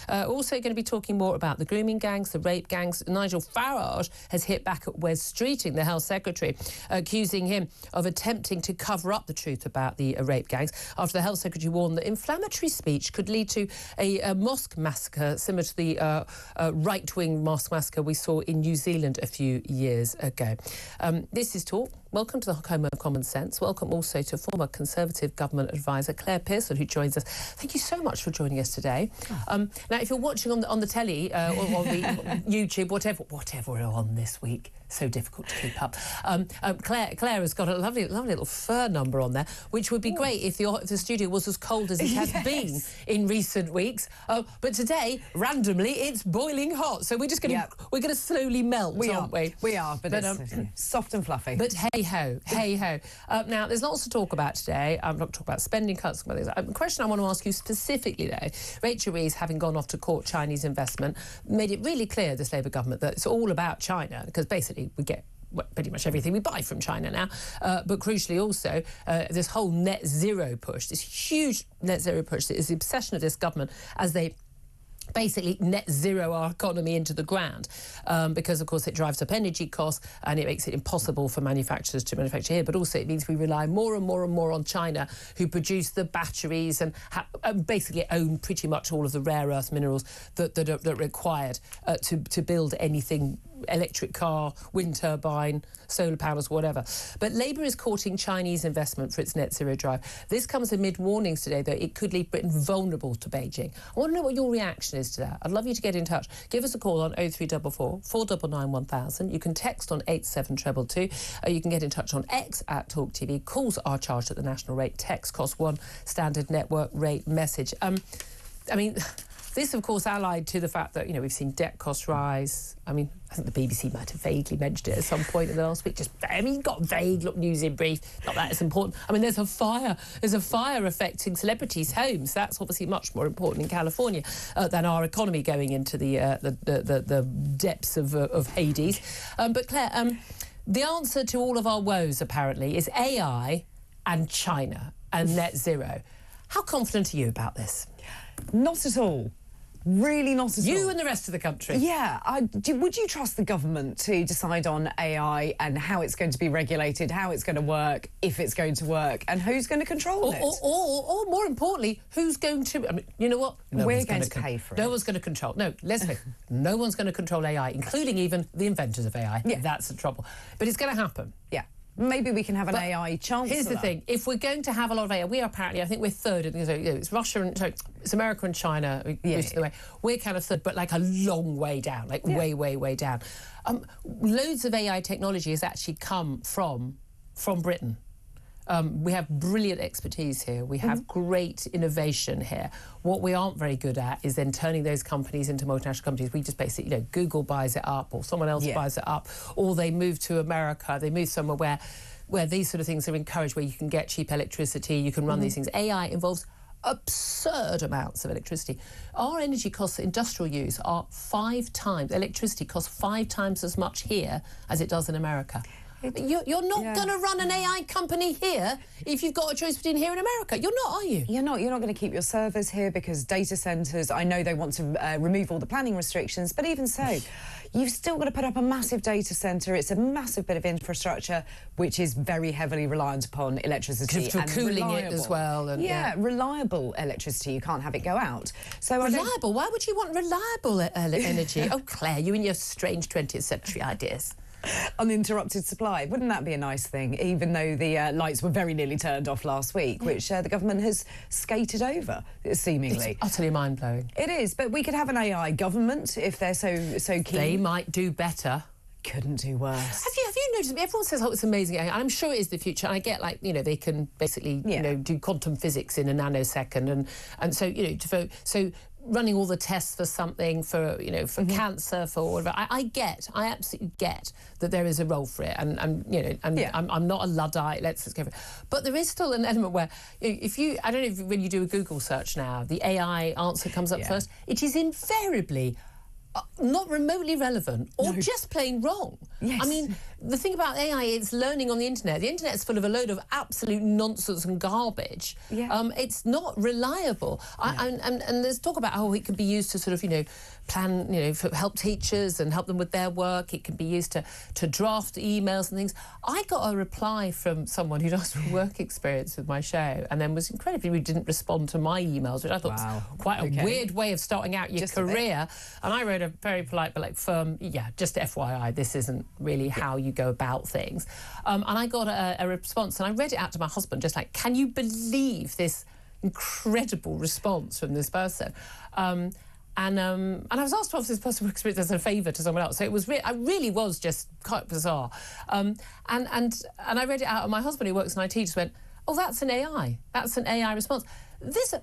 Also going to be talking more about the grooming gangs, the rape gangs. Nigel Farage has hit back at Wes Streeting, the Health Secretary, accusing him of attempting to cover up the truth about the rape gangs after the Health Secretary warned that inflammatory speech could lead to a mosque massacre similar to the right-wing mosque massacre we saw in New Zealand a few years ago. This is Talk. Welcome to the Home of Common Sense. Welcome also to former Conservative Government Advisor Claire Pearson, who joins us. Thank you so much for joining us today. Now, if you're watching on the telly or on the YouTube, whatever we're on this week, so difficult to keep up. Claire has got a lovely little fur number on there, which would be great if the studio was as cold as it has been in recent weeks. But today, randomly, it's boiling hot. So we're just going to slowly melt, aren't we? We are, but it's soft and fluffy. But hey ho. Now, there's lots to talk about today. I'm not talking about spending cuts. The question I want to ask you specifically, though, Rachel Reeves, having gone off to court Chinese investment, made it really clear, this Labour government, that it's all about China, because basically we get pretty much everything we buy from China now. But crucially also, this whole net zero push, this huge net zero push, is the obsession of this government as they basically net zero our economy into the ground, because of course it drives up energy costs and it makes it impossible for manufacturers to manufacture here, but also it means we rely more and more on China, who produce the batteries and basically own pretty much all of the rare earth minerals that are required to build anything, electric car, wind turbine, solar panels, whatever. But Labour is courting Chinese investment for its net zero drive. This comes amid warnings today that it could leave Britain vulnerable to Beijing. I want to know what your reaction is to that. I'd love you to get in touch. Give us a call on 0344 499 1000. You can text on 87222. You can get in touch on X at talkTV. Calls are charged at the national rate. Text costs one standard network rate message. I mean, this, of course, allied to the fact that, we've seen debt costs rise. I mean, I think the BBC might have vaguely mentioned it at some point in the last week. Got vague news in brief. Not that it's important. I mean, there's a fire affecting celebrities' homes. That's obviously much more important in California than our economy going into the depths of Hades. But Claire, the answer to all of our woes, apparently, is AI and China and net zero. How confident are you about this? Not at all. Really not at all. You and the rest of the country. Yeah. Would you trust the government to decide on AI and how it's going to be regulated, how it's going to work, if it's going to work, and who's going to control it? Or more importantly, who's going to... I mean, you know what? We're going to pay for it. No one's going to control... No, let's face it. No one's going to control AI, including even the inventors of AI. Yeah. That's the trouble. But it's going to happen. Yeah. Maybe we can have an AI chancellor. Here's the thing. If we're going to have a lot of AI, we are apparently, I think we're third. It's Russia and... Sorry, it's America and China. We're kind of third, but like a long way down, way down. Loads of AI technology has actually come from Britain. We have brilliant expertise here. We have great innovation here. What we aren't very good at is then turning those companies into multinational companies. We just basically, Google buys it up, or someone else buys it up, or they move to America. They move somewhere where these sort of things are encouraged, where you can get cheap electricity, you can run these things. AI involves absurd amounts of electricity. Our energy costs, industrial use, are 5 times. Electricity costs 5 times as much here as it does in America. You're not going to run an AI company here if you've got a choice between here and America. You're not, are you? You're not going to keep your servers here because data centres, I know they want to remove all the planning restrictions, but even so, you've still got to put up a massive data centre. It's a massive bit of infrastructure which is very heavily reliant upon electricity. For cooling it as well. And, reliable electricity. You can't have it go out. So reliable? Why would you want reliable energy? Oh, Claire, you and your strange 20th century ideas. Uninterrupted supply. Wouldn't that be a nice thing, even though the lights were very nearly turned off last week, which the government has skated over, seemingly. It's utterly mind-blowing. It is, but we could have an AI government if they're so keen. They might do better. Couldn't do worse. Have you noticed, everyone says, oh, it's amazing, and I'm sure it is the future. I get, they can basically, do quantum physics in a nanosecond, and so, so running all the tests for something, for cancer, for whatever. I absolutely get that there is a role for it, and I'm not a Luddite. Let's go for it. But there is still an element where I don't know if when you do a Google search now, the AI answer comes up first. It is invariably not remotely relevant or just plain wrong. Yes. I mean, the thing about AI, it's learning on the internet. The internet's full of a load of absolute nonsense and garbage. Yeah. It's not reliable. And there's talk about how it can be used to sort of, plan, help teachers and help them with their work. It can be used to draft emails and things. I got a reply from someone who'd asked for work experience with my show and then was incredibly rude, didn't respond to my emails, which I thought was quite a weird way of starting out your career. And I wrote a very polite but firm, just FYI, this isn't really how you go about things. And I got a response, and I read it out to my husband, just like, can you believe this incredible response from this person? And I was asked to offer this possible experience as a favour to someone else. So it was I really was just quite bizarre. And I read it out, and my husband, who works in IT, just went, oh, that's an AI. That's an AI response.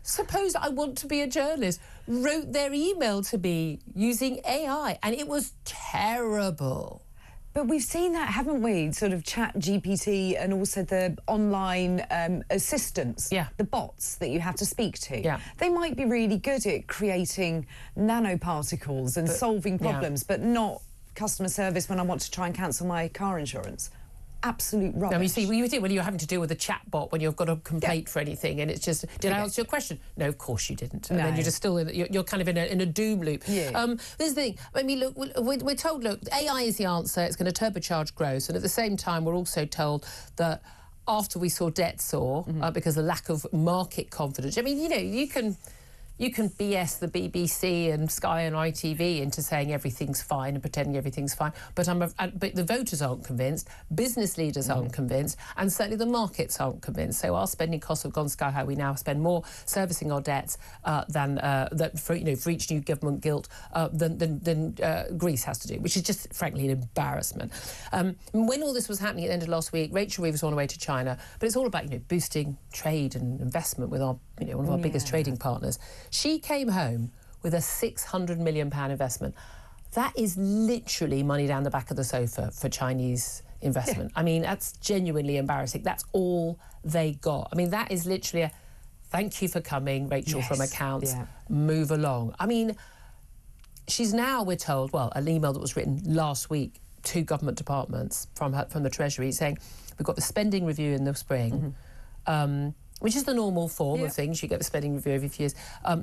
Suppose I want to be a journalist, wrote their email to me using AI, and it was terrible. But we've seen that, haven't we? Sort of ChatGPT and also the online assistants, the bots that you have to speak to. Yeah. They might be really good at creating nanoparticles and solving problems, but not customer service when I want to try and cancel my car insurance. Absolute rubbish. Now, you see, when you're having to deal with a chatbot when you've got a complaint for anything, and it's just, did I answer your question? No, of course you didn't. And then you're just still you're kind of in a doom loop. Yeah. This thing. I mean, look, we're told, look, AI is the answer. It's going to turbocharge growth, and at the same time, we're also told that after we saw debt soar because of lack of market confidence. I mean, you can BS the BBC and Sky and ITV into saying everything's fine and pretending everything's fine, but the voters aren't convinced, business leaders aren't convinced, and certainly the markets aren't convinced. So our spending costs have gone sky high. We now spend more servicing our debts than for each new government gilt than Greece has to do, which is just frankly an embarrassment. When all this was happening at the end of last week, Rachel Reeves was on her way to China, but it's all about boosting trade and investment with our one of our biggest trading partners. She came home with a £600 million investment. That is literally money down the back of the sofa for Chinese investment. I mean, that's genuinely embarrassing. That's all they got. I mean, that is literally a thank you for coming, Rachel from accounts, move along. I mean, she's now, we're told, an email that was written last week to government departments from the Treasury saying, we've got the spending review in the spring, which is the normal form of things. You get the spending review every few years,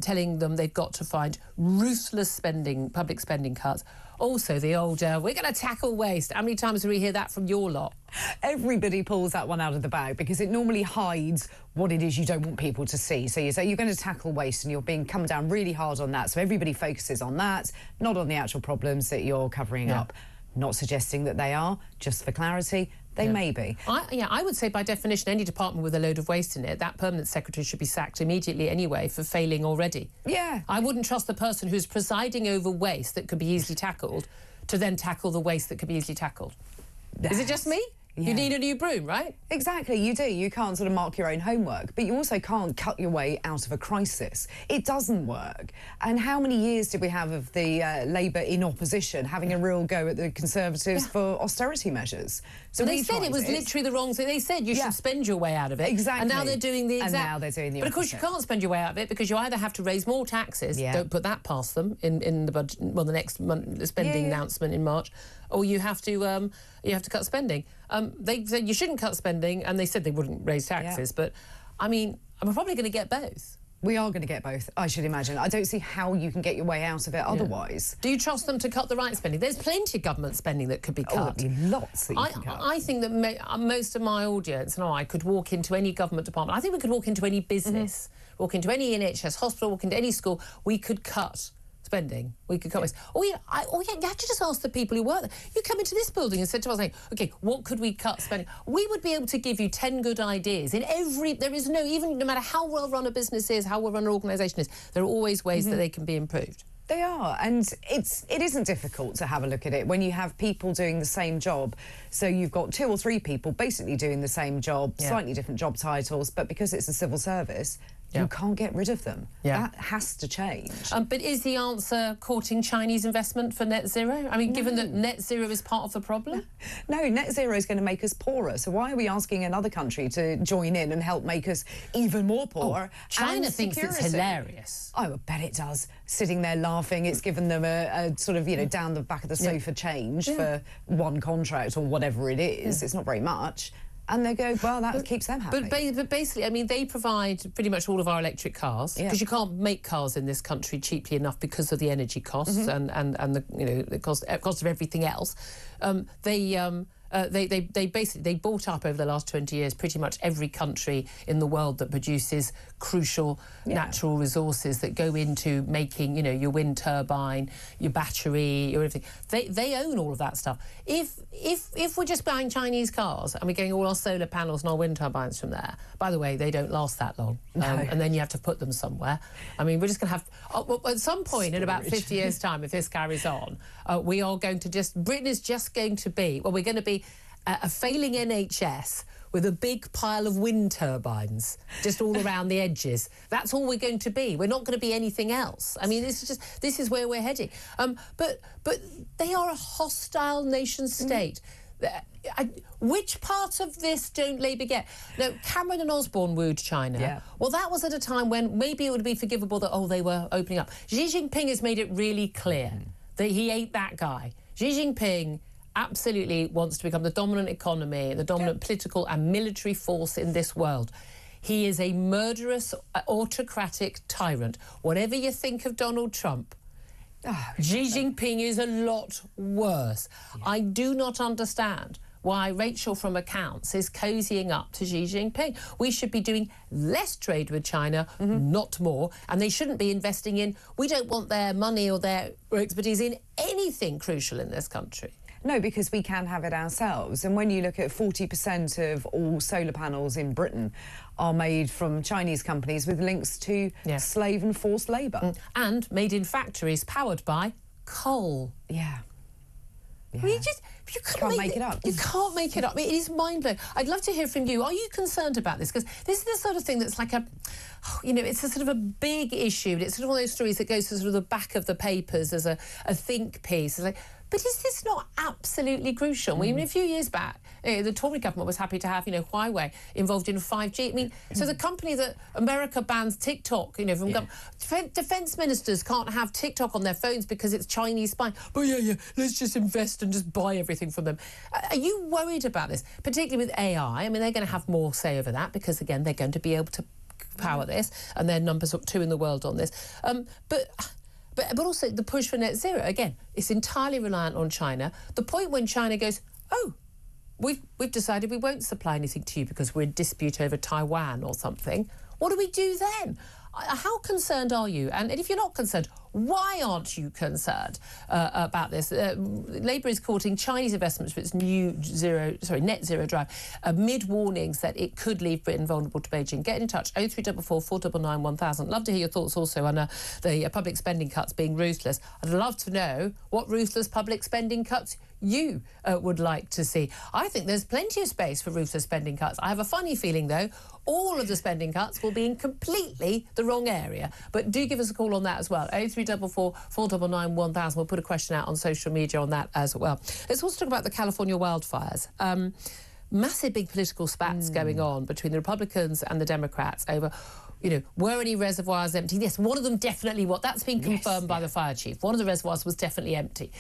telling them they've got to find ruthless public spending cuts. Also, the old, we're going to tackle waste. How many times do we hear that from your lot? Everybody pulls that one out of the bag because it normally hides what it is you don't want people to see. So you say you're going to tackle waste and you're being come down really hard on that. So everybody focuses on that, not on the actual problems that you're covering up. Not suggesting that they are, just for clarity. They may be. I would say by definition, any department with a load of waste in it, that permanent secretary should be sacked immediately anyway for failing already. Yeah. I wouldn't trust the person who's presiding over waste that could be easily tackled to then tackle the waste that could be easily tackled. Is it just me? Yeah. You need a new broom, right? Exactly, you do. You can't sort of mark your own homework, but you also can't cut your way out of a crisis. It doesn't work. And how many years did we have of the Labour in opposition having a real go at the Conservatives for austerity measures? So they said it was literally the wrong thing. They said you should spend your way out of it. Exactly. And now they're doing the exact... And now they're doing the But of course you can't spend your way out of it because you either have to raise more taxes, don't put that past them in the budget, the next month, spending announcement in March, or you have to cut spending. They said you shouldn't cut spending, and they said they wouldn't raise taxes. But, I mean, we're probably going to get both. We are going to get both, I should imagine. I don't see how you can get your way out of it otherwise. Do you trust them to cut the right spending? There's plenty of government spending that could be cut. There'd be lots that you can cut. I think that most of my audience and I could walk into any government department. I think we could walk into any business, walk into any NHS hospital, walk into any school. We could cut spending. We could cut waste. You have to just ask the people who work there. You come into this building and said to us, OK, what could we cut spending? We would be able to give you 10 good ideas. There is no matter how well run a business is, how well run an organisation is, there are always ways that they can be improved. They are, and it isn't difficult to have a look at it when you have people doing the same job. So you've got 2 or 3 people basically doing the same job, slightly different job titles, but because it's a civil service, You can't get rid of them. Yeah. That has to change. But is the answer courting Chinese investment for net zero? I mean, given that net zero is part of the problem? No, net zero is going to make us poorer. So why are we asking another country to join in and help make us even more poor? China thinks it's hilarious. Oh, I bet it does. Sitting there laughing, it's given them a sort of, down the back of the sofa change for one contract or whatever it is. It's not very much. And they go, well, that keeps them happy. But basically, I mean, they provide pretty much all of our electric cars because you can't make cars in this country cheaply enough because of the energy costs and the the cost of everything else. They basically bought up over the last 20 years pretty much every country in the world that produces crucial natural resources that go into making your wind turbine, your battery, your everything. They own all of that stuff. If we're just buying Chinese cars and we're getting all our solar panels and our wind turbines from there, by the way, they don't last that long, and then you have to put them somewhere. I mean, we're just going to have at some point in about 50 years' time, if this carries on, we are going to Britain is just going to be we're going to be a failing NHS with a big pile of wind turbines just all around the edges. That's all we're going to be. We're not going to be anything else. I mean, this is where we're heading. But they are a hostile nation state. Which part of this don't Labour get? Now, Cameron and Osborne wooed China. Yeah. Well, that was at a time when maybe it would be forgivable that, they were opening up. Xi Jinping has made it really clear that he ain't that guy. Xi Jinping absolutely wants to become the dominant economy, the dominant political and military force in this world. He is a murderous, autocratic tyrant. Whatever you think of Donald Trump, Xi Jinping is a lot worse. I do not understand why Rachel from Accounts is cosying up to Xi Jinping. We should be doing less trade with China, not more, and they shouldn't be investing in... We don't want their money or their expertise in anything crucial in this country. No, because we can have it ourselves. And when you look at 40% of all solar panels in Britain are made from Chinese companies with links to slave and forced labour. And made in factories powered by coal. Yeah. You can't make it up. You can't make it up. It is mind-blowing. I'd love to hear from you. Are you concerned about this? Because this is the sort of thing that's like it's a sort of a big issue. It's sort of one of those stories that goes to sort of the back of the papers as a think piece. It's like, but is this not absolutely crucial? I mean, a few years back, the Tory government was happy to have, Huawei involved in 5G. I mean, so the company that America bans TikTok, from defence ministers can't have TikTok on their phones because it's Chinese spying. But let's just invest and just buy everything from them. Are you worried about this, particularly with AI? I mean, they're going to have more say over that because, again, they're going to be able to power this, and they're numbers 2 in the world on this. But also the push for net zero, again, it's entirely reliant on China. The point when China goes, we've decided we won't supply anything to you because we're in dispute over Taiwan or something. What do we do then? How concerned are you? And if you're not concerned, why aren't you concerned about this? Labour is courting Chinese investments for its net zero drive amid warnings that it could leave Britain vulnerable to Beijing. Get in touch, 0344 499 1000. Love to hear your thoughts also on the public spending cuts being ruthless. I'd love to know what ruthless public spending cuts you would like to see. I think there's plenty of space for ruthless spending cuts. I have a funny feeling, though, all of the spending cuts will be in completely the wrong area. But do give us a call on that as well. 0344 499 1000. We'll put a question out on social media on that as well. Let's also talk about the California wildfires. Massive big political spats going on between the Republicans and the Democrats over... were any reservoirs empty? Yes, one of them definitely was. That's been confirmed by the fire chief. One of the reservoirs was definitely empty.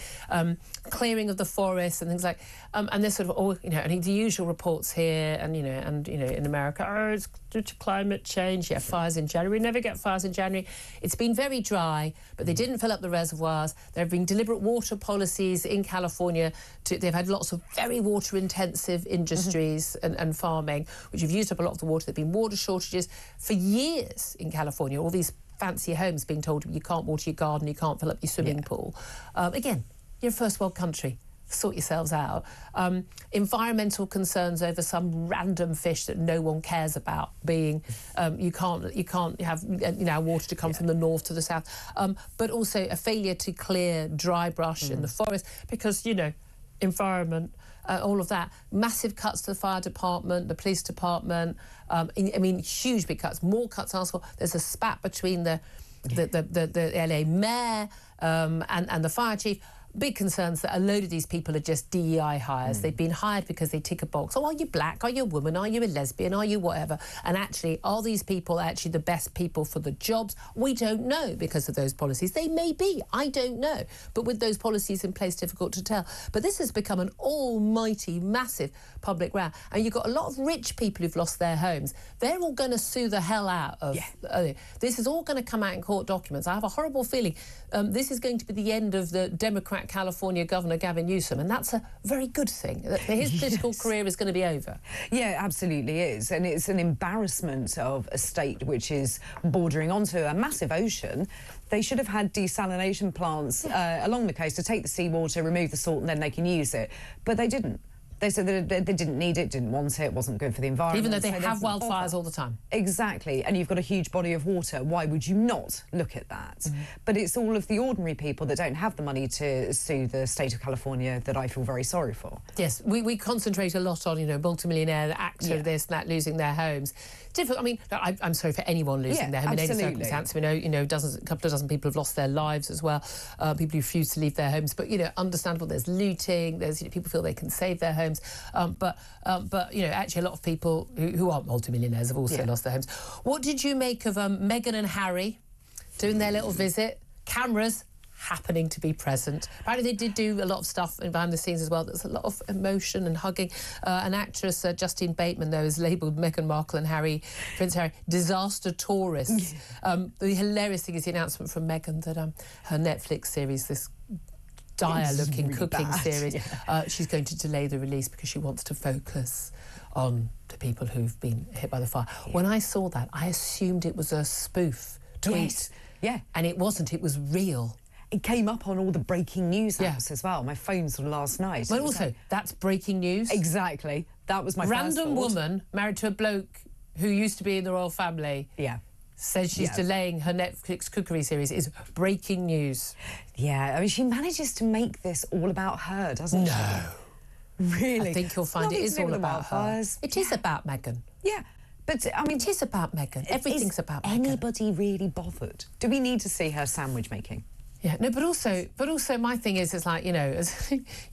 Clearing of the forests and things like... and there's sort of, and the usual reports here and, in America, it's due to climate change. Yeah, fires in January. We never get fires in January. It's been very dry, but they didn't fill up the reservoirs. There have been deliberate water policies in California. They've had lots of very water-intensive industries and farming, which have used up a lot of the water. There have been water shortages for years in California. All these fancy homes being told you can't water your garden, you can't fill up your swimming pool. Again, you're a first world country. Sort yourselves out. Environmental concerns over some random fish that no one cares about being you can't have water to come from the north to the south, but also a failure to clear dry brush in the forest because environment. all of that. Massive cuts to the fire department, the police department. I mean, huge big cuts. More cuts asked for. There's a spat between the LA mayor and the fire chief. Big concerns that a load of these people are just DEI hires. They've been hired because they tick a box. Oh, are you black? Are you a woman? Are you a lesbian? Are you whatever? And actually, are these people actually the best people for the jobs? We don't know because of those policies. They may be. I don't know. But with those policies in place, difficult to tell. But this has become an almighty, massive public row. And you've got a lot of rich people who've lost their homes. They're all going to sue the hell out of... this is all going to come out in court documents. I have a horrible feeling this is going to be the end of the Democrat California Governor Gavin Newsom, and that's a very good thing. His political career is going to be over. Yeah, absolutely is. And it's an embarrassment of a state which is bordering onto a massive ocean. They should have had desalination plants along the coast to take the seawater, remove the salt, and then they can use it. But they didn't. They said that they didn't need it, didn't want it, wasn't good for the environment. Even though they have wildfires all the time. Exactly, and you've got a huge body of water. Why would you not look at that? But it's all of the ordinary people that don't have the money to sue the state of California that I feel very sorry for. Yes, we concentrate a lot on, you know, multimillionaire, the actor, this and that, losing their homes. Difficult. I mean, I'm sorry for anyone losing their home in any circumstance. We know, you know, a couple of dozen people have lost their lives as well. People who refuse to leave their homes. But, you know, understandable. There's looting. There's, you know, people feel they can save their homes. But you know, actually, a lot of people who aren't multimillionaires have also lost their homes. What did you make of Meghan and Harry doing their little visit? Cameras happening to be present. Apparently they did do a lot of stuff behind the scenes as well. There's a lot of emotion and hugging. An actress, Justine Bateman, though, has labelled Meghan Markle and Prince Harry disaster tourists. The hilarious thing is the announcement from Meghan that her Netflix series, this dire-looking really cooking series, she's going to delay the release because she wants to focus on the people who've been hit by the fire. When I saw that, I assumed it was a spoof tweet. And it wasn't, it was real. It came up on all the breaking news apps as well. My phone sort of last night. But also, that's breaking news. Exactly. That was my first thought. Random woman married to a bloke who used to be in the royal family. Says she's delaying her Netflix cookery series is breaking news. I mean, she manages to make this all about her, doesn't she? No. Really? I think you'll find it is all about her. It is about Meghan. But, I mean... It is about Meghan. Everything's about Meghan. Anybody really bothered? Do we need to see her sandwich making? No, but also my thing is, it's like, you know,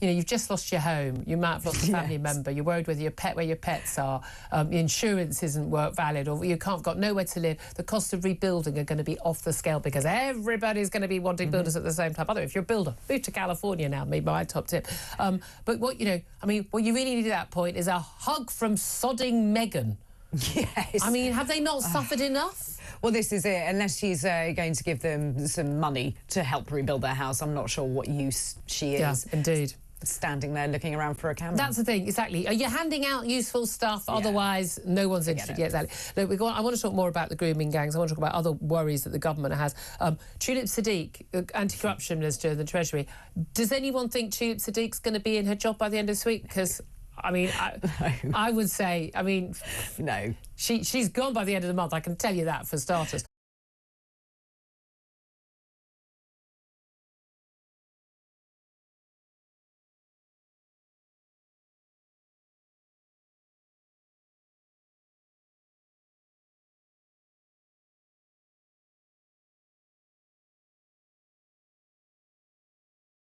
you've just lost your home, you might have lost a family member, you're worried where your pets are, your insurance isn't valid, or you got nowhere to live. The cost of rebuilding are going to be off the scale because everybody's going to be wanting builders at the same time. By the way, if you're a builder, move to California now, maybe my top tip. But what you really need at that point is a hug from sodding Meghan. Yes. I mean, have they not suffered enough? Well, this is it. Unless she's going to give them some money to help rebuild their house, I'm not sure what use she is. Yeah, indeed. Standing there looking around for a camera. That's the thing, exactly. Are you handing out useful stuff? Otherwise, no one's interested yet. Exactly. Look, I want to talk more about the grooming gangs. I want to talk about other worries that the government has. Tulip Siddiq, anti-corruption minister in the Treasury. Does anyone think Tulip Siddiq's going to be in her job by the end of this week? Because... I mean, I would say, I mean... No. She's gone by the end of the month, I can tell you that, for starters.